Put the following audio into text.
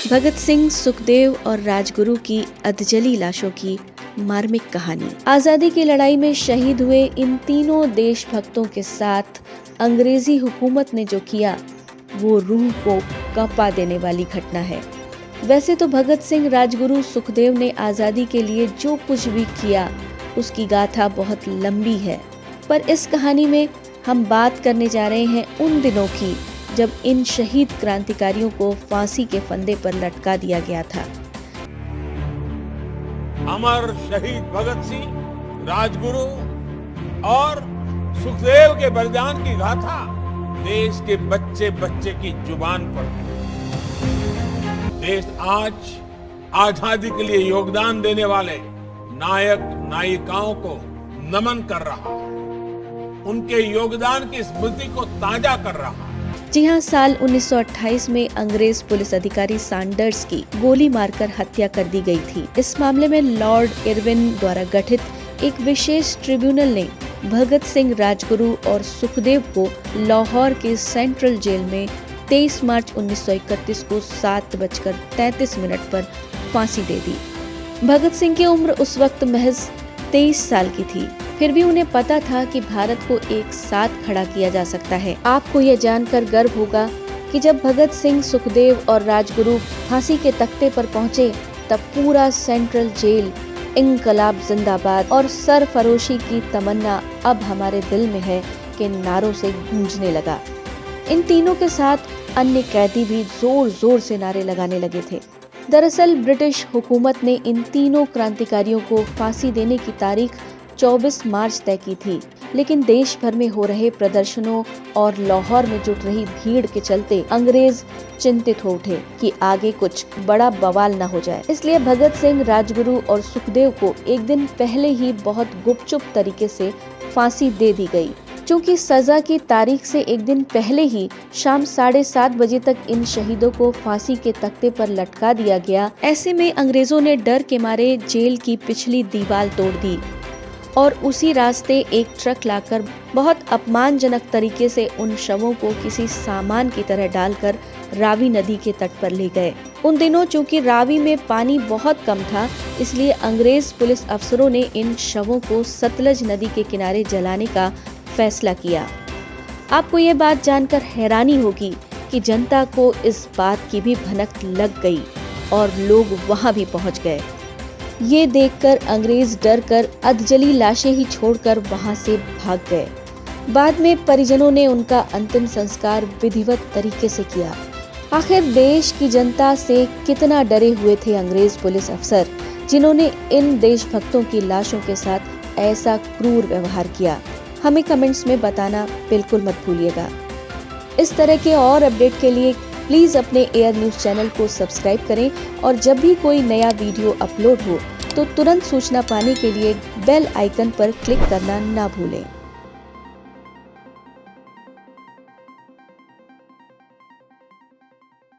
भगत सिंह, सुखदेव और राजगुरु की अधजली लाशों की मार्मिक कहानी। आजादी की लड़ाई में शहीद हुए इन तीनों देशभक्तों के साथ अंग्रेजी हुकूमत ने जो किया वो रूह को कंपा देने वाली घटना है। वैसे तो भगत सिंह, राजगुरु, सुखदेव ने आजादी के लिए जो कुछ भी किया उसकी गाथा बहुत लंबी है, पर इस कहानी में हम बात करने जा रहे हैं उन दिनों की जब इन शहीद क्रांतिकारियों को फांसी के फंदे पर लटका दिया गया था। अमर शहीद भगत सिंह, राजगुरु और सुखदेव के बलिदान की गाथा देश के बच्चे बच्चे की जुबान पर है। देश आज आजादी के लिए योगदान देने वाले नायक नायिकाओं को नमन कर रहा है, उनके योगदान की स्मृति को ताजा कर रहा है। जी हाँ, साल 1928 में अंग्रेज पुलिस अधिकारी सैंडर्स की गोली मारकर हत्या कर दी गई थी। इस मामले में लॉर्ड इरविन द्वारा गठित एक विशेष ट्रिब्यूनल ने भगत सिंह, राजगुरु और सुखदेव को लाहौर के सेंट्रल जेल में 23 मार्च 1931 को 7:33 पर फांसी दे दी। भगत सिंह की उम्र उस वक्त महज 23 साल की थी, फिर भी उन्हें पता था कि भारत को एक साथ खड़ा किया जा सकता है। आपको यह जानकर गर्व होगा कि जब भगत सिंह, सुखदेव और राजगुरु फांसी के तख्ते पर पहुंचे तब पूरा सेंट्रल जेल इंकलाब जिंदाबाद और सरफरोशी की तमन्ना अब हमारे दिल में है के नारों से गूंजने लगा। इन तीनों के साथ अन्य कैदी भी जोर जोर से नारे लगाने लगे थे। दरअसल ब्रिटिश हुकूमत ने इन तीनों क्रांतिकारियों को फांसी देने की तारीख 24 मार्च तय की थी, लेकिन देश भर में हो रहे प्रदर्शनों और लाहौर में जुट रही भीड़ के चलते अंग्रेज चिंतित हो उठे कि आगे कुछ बड़ा बवाल न हो जाए। इसलिए भगत सिंह, राजगुरु और सुखदेव को एक दिन पहले ही बहुत गुपचुप तरीके से फांसी दे दी गई। चूँकि सजा की तारीख से एक दिन पहले ही शाम 7:30 बजे तक इन शहीदों को फांसी के तख्ते पर लटका दिया गया, ऐसे में अंग्रेजों ने डर के मारे जेल की पिछली दीवार तोड़ दी और उसी रास्ते एक ट्रक लाकर बहुत अपमानजनक तरीके से उन शवों को किसी सामान की तरह डालकर रावी नदी के तट पर ले गए। उन दिनों चूंकि रावी में पानी बहुत कम था, इसलिए अंग्रेज पुलिस अफसरों ने इन शवों को सतलज नदी के किनारे जलाने का फैसला किया। आपको ये बात जानकर हैरानी होगी कि जनता को इस बात की भी भनक लग गई और लोग वहां भी पहुंच गए। ये देखकर अंग्रेज डर कर अधजली लाशें ही छोड़कर वहां से भाग गए। बाद में परिजनों ने उनका अंतिम संस्कार विधिवत तरीके से किया। आखिर देश की जनता से कितना डरे हुए थे अंग्रेज पुलिस अफसर, जिन्होंने इन देशभक्तों की लाशों के साथ ऐसा क्रूर व्यवहार किया। हमें कमेंट्स में बताना बिल्कुल मत भूलिएगा। इस तरह के और अपडेट के लिए प्लीज़ अपने एयर न्यूज़ चैनल को सब्सक्राइब करें और जब भी कोई नया वीडियो अपलोड हो तो तुरंत सूचना पाने के लिए बेल आइकन पर क्लिक करना ना भूलें।